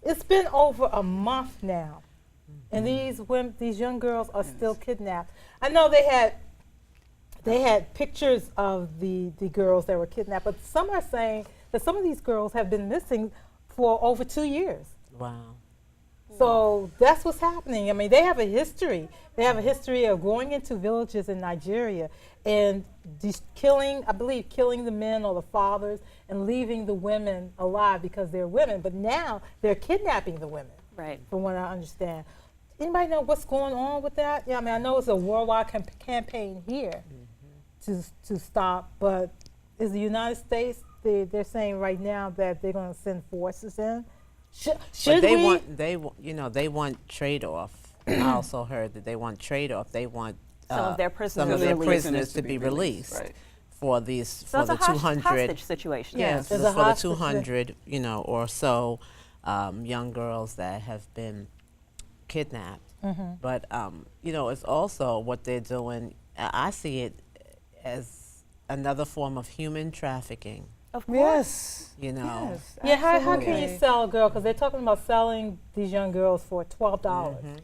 It's been over a month now, and these young girls are still kidnapped. I know they had pictures of the girls that were kidnapped, but some are saying that some of these girls have been missing for over 2 years. Wow. So that's what's happening. I mean, they have a history. They have a history of going into villages in Nigeria and killing the men or the fathers and leaving the women alive because they're women. But now they're kidnapping the women, Right. from what I understand. Anybody know what's going on with that? Yeah, I mean, I know it's a worldwide campaign here to stop, but is the United States, they're saying right now that they're going to send forces in. Should they we? they want trade-off. I also heard that they want trade-off. They want Some of their prisoners to be released right. for these So for it's the a 200. hostage situation. Yes, There's for a the hostage 200, or so young girls that have been kidnapped. But it's also what they're doing. I see it as another form of human trafficking. Of course. Yes. Yes, Yeah, how can absolutely. you sell a girl? Because they're talking about selling these young girls for $12.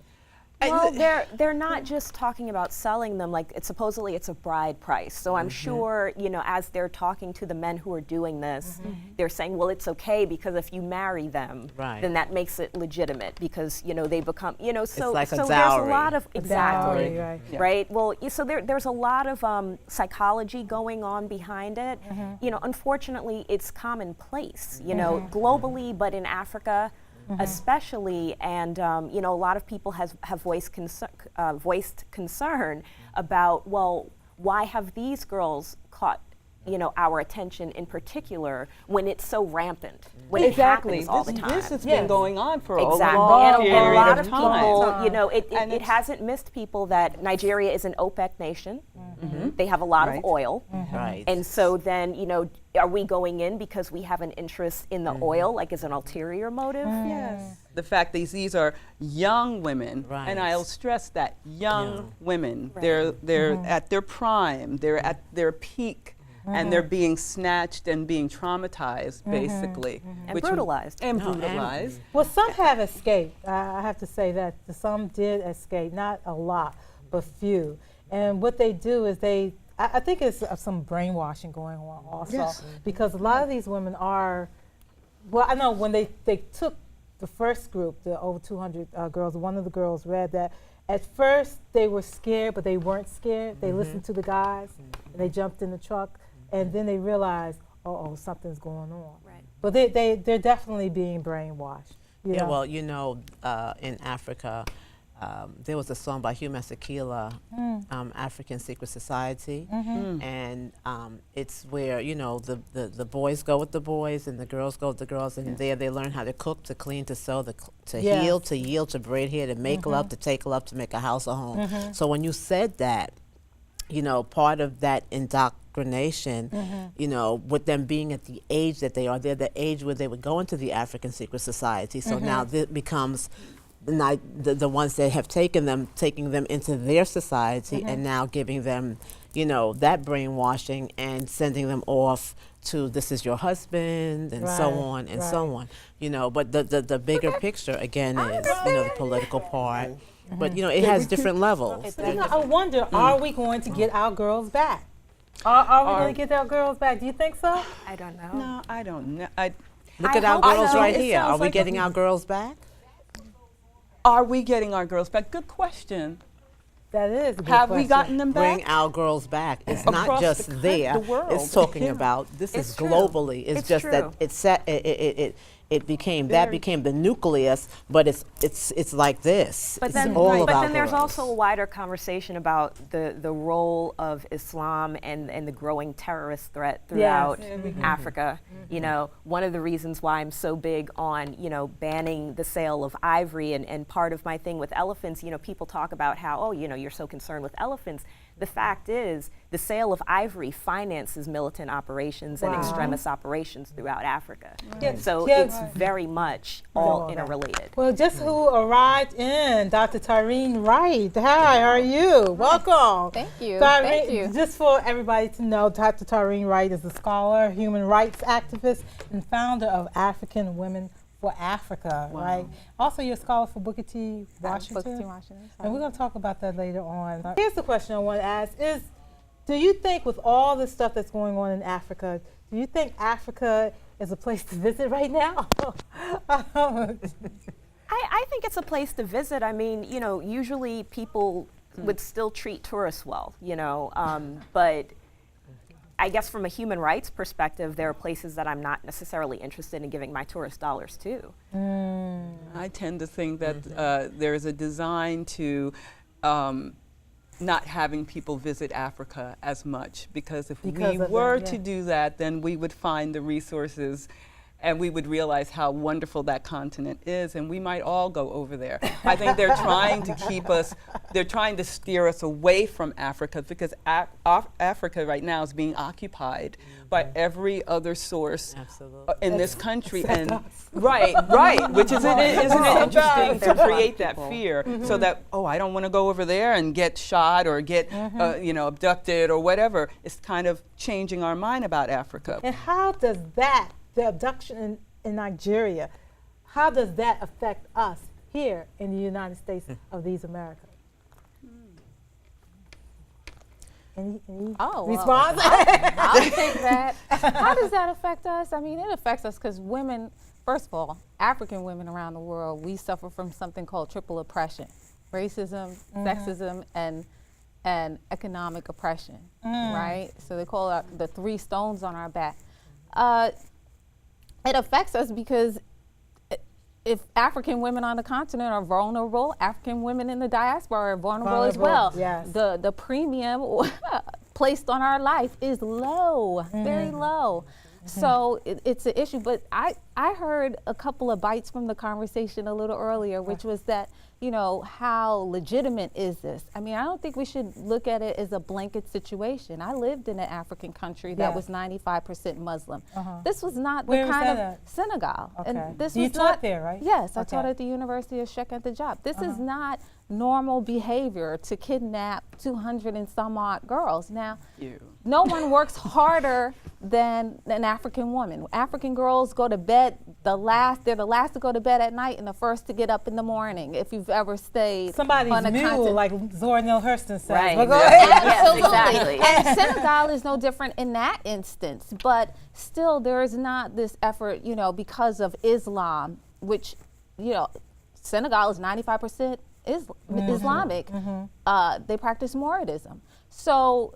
Well, they're not just talking about selling them, like supposedly it's a bride price. So I'm sure, as they're talking to the men who are doing this, they're saying, well, it's okay because if you marry them, Right. then that makes it legitimate because, they become, so, like a so there's a dowry. lot of, exactly, Dowry, right. Yeah. right? Well, so there's a lot of psychology going on behind it. Unfortunately, it's commonplace, globally, but in Africa, especially, and a lot of people have voiced concern about, well, why have these girls caught our attention in particular when it's so rampant, when Exactly. it happens all the time. This has been going on for Exactly, a long and a period lot of of time. people, And it it's- hasn't missed people that Nigeria is an OPEC nation. They have a lot Right. of oil. Right. And so then, are we going in because we have an interest in the oil, like as an ulterior motive? Yes. The fact that these are young women, Right. and I'll stress that, young Young. women. Right. They're at their prime, they're at their peak, and they're being snatched and being traumatized, basically. And brutalized. And No, and- brutalized. Well, some have escaped. I have to say that some did escape, not a lot, but few. And what they do is I think it's some brainwashing going on also, Yes. because a lot of these women are, well, I know when they took the first group, the over 200 girls, one of the girls read that at first they were scared, but they weren't scared. They listened to the guys, and they jumped in the truck, and then they realized, something's going on. Right. But they're definitely being brainwashed. you Yeah, know? well, in Africa, there was a song by Hugh Masekela, African Secret Society, and it's where the boys go with the boys and the girls go with the girls, and there they learn how to cook, to clean, to sew, to Yes. heal, to yield, to braid hair, to make love, to take love, to make a house a home. So when you said that, part of that indoctrination, with them being at the age that they are, they're the age where they would go into the African Secret Society. So now this becomes the ones that have taking them into their society, and now giving them, that brainwashing and sending them off to this is your husband and so Right, on and so on. But the bigger picture again is the political part. But it has different levels. I wonder, are we going to get our girls back? Are we going to get our girls back? Do you think so? I don't know. No, I don't know. Look I at our hope girls so. right It here. sounds Are we like getting our girls back? Are we getting our girls back? Good question. That is a good Have we question. gotten them back? Bring our girls back. It's not Across just the there. the world. It's talking Yeah. about this It's is true. globally. It's It's just true. that it became Very- the nucleus, but it's like this. But It's then, all but about then there's girls. also a wider conversation about the role of Islam and the growing terrorist threat throughout Africa. One of the reasons why I'm so big on, banning the sale of ivory, and part of my thing with elephants, people talk about how, you're so concerned with elephants. The fact is, the sale of ivory finances militant operations and Wow. extremist operations throughout Africa. Yeah, So yeah. it's very much all All that. interrelated. Well, just who arrived in, Dr. Tyreen Wright. Hi, how are you? Welcome. Thank you. Tyreen, Thank you. Just for everybody to know, Dr. Tyreen Wright is a scholar, human rights activist, and founder of African Women for Africa, Wow. right? Also, you're a scholar for Booker T. Washington. Booker T. Washington. And we're going to talk about that later on. Here's the question I want to ask is, do you think with all the stuff that's going on in Africa, do you think Africa is a place to visit right now? I think it's a place to visit. I mean, you know, usually people would still treat tourists well, you know, but I guess from a human rights perspective, there are places that I'm not necessarily interested in giving my tourist dollars to. I tend to think that there is a design to not having people visit Africa as much, because if we were to do that, then we would find the resources and we would realize how wonderful that continent is, and we might all go over there. I think they're trying to keep us, they're trying to steer us away from Africa, because Africa right now is being occupied by every other source in this country. And right, which isn't it interesting to create that fear, so that, oh, I don't want to go over there and get shot or get you know, abducted or whatever. It's kind of changing our mind about Africa. And how does that, the abduction in Nigeria, how does that affect us here in the United States of these Americas? Any response? I'll take that. How does that affect us? I mean, it affects us because women, first of all, African women around the world, we suffer from something called triple oppression: racism, sexism, and economic oppression, right? So they call it the 3 stones on our back. It affects us because if African women on the continent are vulnerable, African women in the diaspora are vulnerable as well. Yes. The premium placed on our life is low, very low. So it's an issue. But I heard a couple of bites from the conversation a little earlier, which was that, you know, how legitimate is this? I mean, I don't think we should look at it as a blanket situation. I lived in an African country that was 95% Muslim. This was not Where the was kind that of at? Senegal. Okay. And this You was taught not there, right? Yes, I Okay. taught at the University of Sheikh Anta Diop. This is not normal behavior to kidnap 200 and some odd girls. Now, no one works harder than an African woman. African girls go to bed they're the last to go to bed at night and the first to get up in the morning, if you've ever stayed Somebody's on a mule, continent. like Zora Neale Hurston says. Right. But go ahead. Absolutely. Yes, exactly. And Senegal is no different in that instance, but still there is not this effort, you know, because of Islam, which, you know, Senegal is 95% Islamic. They practice Moridism. So,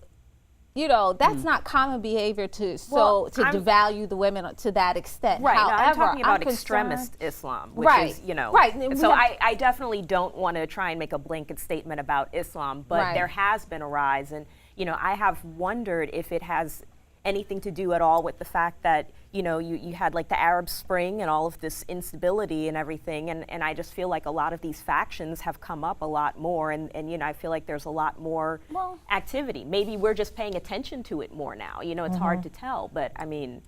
you know, that's not common behavior to devalue the women to that extent. Right. However, now, I'm talking about concerned- extremist Islam, which Right, is, you know. right. And so I definitely don't want to try and make a blanket statement about Islam, but there has been a rise. And, you know, I have wondered if it has anything to do at all with the fact that, you know, you had like the Arab Spring and all of this instability and everything. And I just feel like a lot of these factions have come up a lot more. And you know, I feel like there's a lot more activity. Maybe we're just paying attention to it more now. You know, it's hard to tell. But I mean,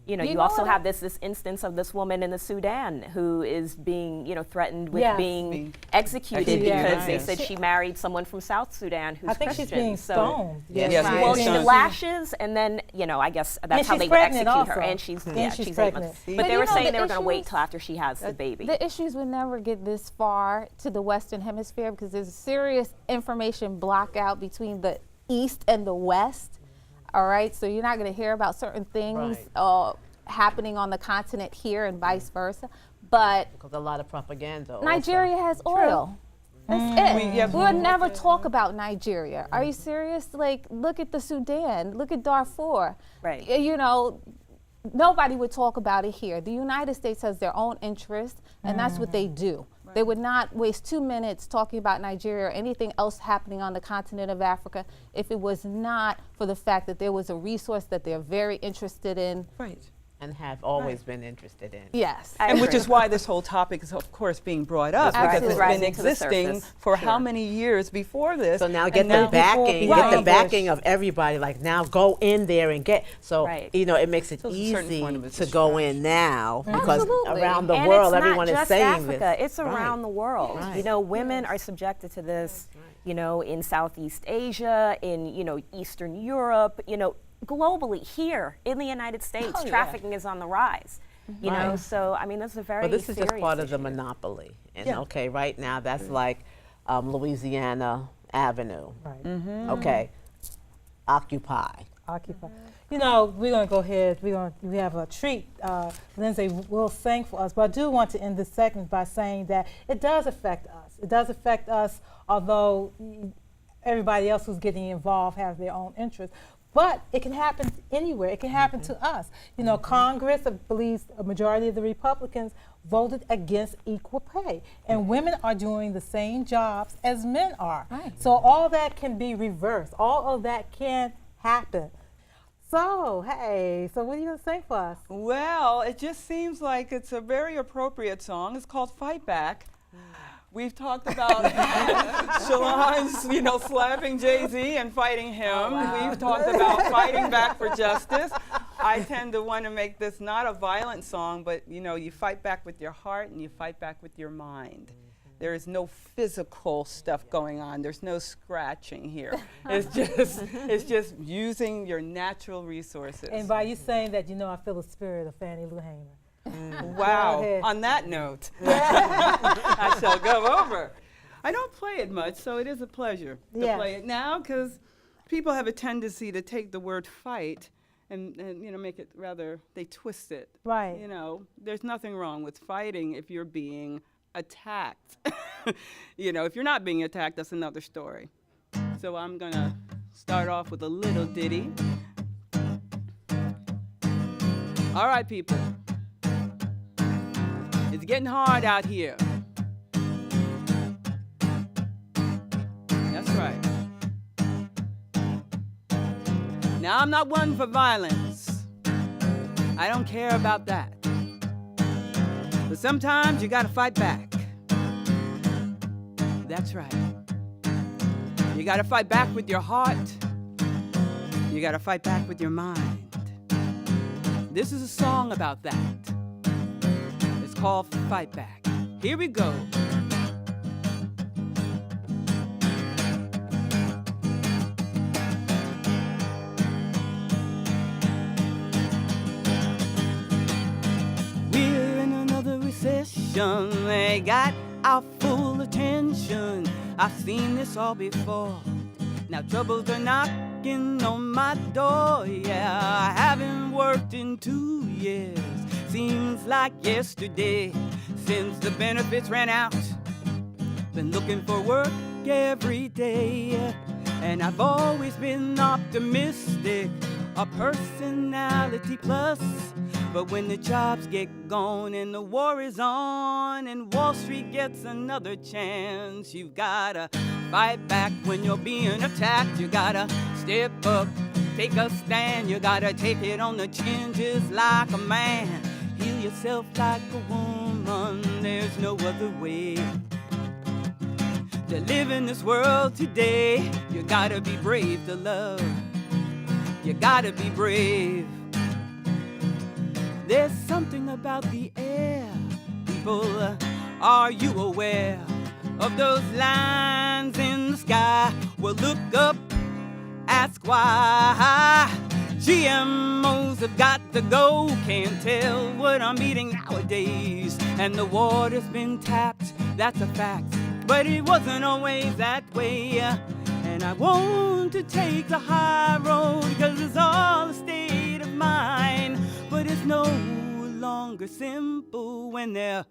you know, you also have this instance of this woman in the Sudan who is being, you know, threatened with being executed because they said she married someone from South Sudan who's I think Christian. she's being stoned. Well, she lashes, and then, you know, I guess that's how they would execute her. And she's 8 pregnant. months. But they were saying they were going to wait till after she has the baby. The issues would never get this far to the Western Hemisphere because there's a serious information blackout between the East and the West. All right, so you're not going to hear about certain things happening on the continent here and vice versa. But because a lot of propaganda. Nigeria has oil. That's it. We'll never talk about Nigeria. Are you serious? Like, look at the Sudan. Look at Darfur. Right. You know, nobody would talk about it here. The United States has their own interests, and that's what they do. They would not waste 2 minutes talking about Nigeria or anything else happening on the continent of Africa if it was not for the fact that there was a resource that they're very interested in. Right. And have always been interested in. Yes. And which is why this whole topic is, of course, being brought up, because it's been existing for how many years before this. So now get the backing of everybody. Like, now go in there and get. So you know, it makes it easy to go in now because around the world everyone is saying Africa, this. It's around the world. You know, women are subjected to this. You know, in Southeast Asia, in, you know, Eastern Europe. You know, globally, here in the United States, trafficking is on the rise. You know, Right. so I mean, that's a very But this is just serious part of the issue. monopoly. And Yeah. okay, right now that's like Louisiana Avenue. Right. Okay, Occupy. Occupy. You know, we're going to go ahead. We have a treat. Lindsay will sing for us, but I do want to end this segment by saying that it does affect us. It does affect us, although everybody else who's getting involved has their own interests. But it can happen anywhere. It can happen to us. You know, Congress, I believe a majority of the Republicans voted against equal pay. And women are doing the same jobs as men are. Right. So all that can be reversed. All of that can happen. So, hey, so what are you going to sing for us? Well, it just seems like it's a very appropriate song. It's called Fight Back. We've talked about Shalon's, you know, slapping Jay-Z and fighting him. We've talked about fighting back for justice. I tend to want to make this not a violent song, but, you know, you fight back with your heart and you fight back with your mind. There is no physical stuff going on. There's no scratching here. It's just using your natural resources. And by you saying that, you know, I feel the spirit of Fannie Lou Hamer. Wow. Go ahead. On that note, I shall go over. I don't play it much, so it is a pleasure to Yes. play it now, because people have a tendency to take the word fight and you know, make it rather, they twist it. Right. You know, there's nothing wrong with fighting if you're being attacked. You know, if you're not being attacked, that's another story. So I'm gonna start off with a little ditty. All right, people. It's getting hard out here. That's right. Now, I'm not one for violence. I don't care about that. But sometimes you gotta fight back. That's right. You gotta fight back with your heart. You gotta fight back with your mind. This is a song about that. It's called Fight Back. Here we go. We're in another recession. They got our full attention. I've seen this all before. Now troubles are knocking on my door. Yeah, I haven't worked in 2 years. Seems like yesterday since the benefits ran out. Been looking for work every day, and I've always been optimistic, a personality plus. But when the jobs get gone and the war is on and Wall Street gets another chance, you've gotta fight back when you're being attacked. You gotta step up, take a stand. You gotta take it on the chin just like a man. Heal yourself like a woman, there's no other way. To live in this world today, you gotta be brave to love. You gotta be brave. There's something about the air. People, are you aware of those lines in the sky? Well, look up, ask why. GMOs have got to go. Can't tell what I'm eating nowadays. And the water's been tapped, that's a fact. But it wasn't always that way. And I want to take the high road, 'cause it's all a state of mind. But it's no longer simple when they're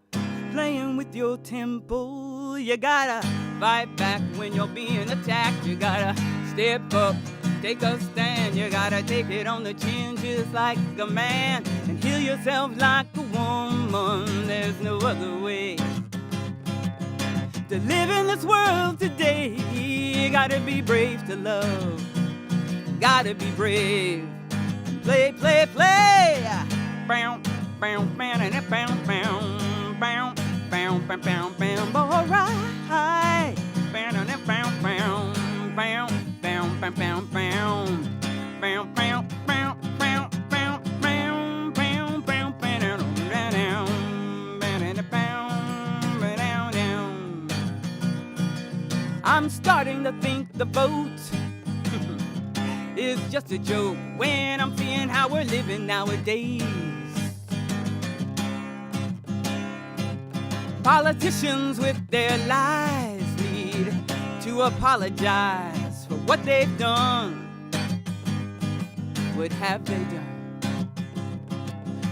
playing with your temple. You gotta fight back when you're being attacked. You gotta step up, take a stand. You gotta take it on the chin just like a man, and heal yourself like a woman. There's no other way to live in this world today. You gotta be brave to love. Gotta be brave. Play, play, play. Bow, bow, bow, and it bow, bow, bow, bow, bow, bow, bow. All right. Bow, and it bow, bow, bow, bow, bow, bow, bow, bow, bow, bow, bow, bow, bow, bow, bow, bow, down, down. I'm starting to think the vote is just a joke when I'm seeing how we're living nowadays. Politicians with their lies need to apologize for what they've done. What have they done?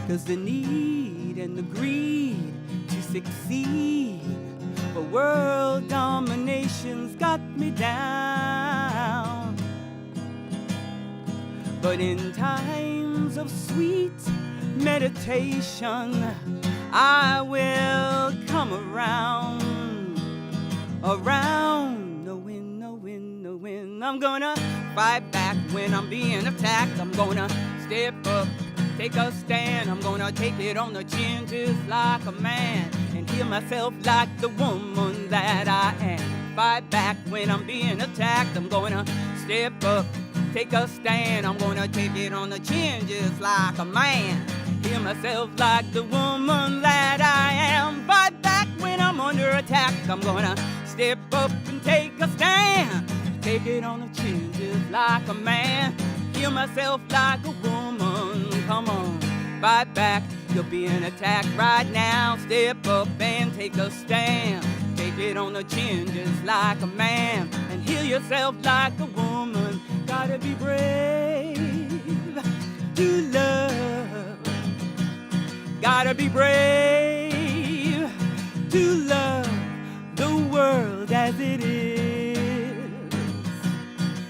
'Cause the need and the greed to succeed for world domination's got me down. But in times of sweet meditation, I will come around, knowing I'm gonna fight back when I'm being attacked. I'm gonna step up, take a stand. I'm gonna take it on the chin just like a man and heal myself like the woman that I am. Fight back when I'm being attacked. I'm gonna step up, take a stand. I'm gonna take it on the chin just like a man. Heal myself like the woman that I am. Fight back when I'm under attack. I'm gonna step up and take a stand. Take it on the chin just like a man. Heal myself like a woman. Come on, fight back. You're being attacked right now. Step up and take a stand. Take it on the chin just like a man. And heal yourself like a woman. Gotta be brave to love. Gotta be brave to love the world as it is.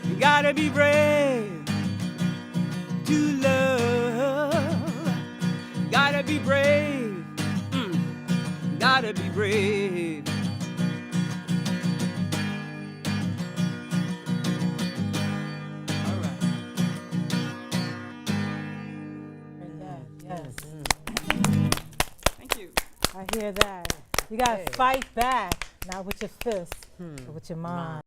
You gotta be brave to love. Gotta be brave. Gotta be brave. All right. Yes. Thank you. I hear that. You gotta fight back, not with your fist, but with your mind.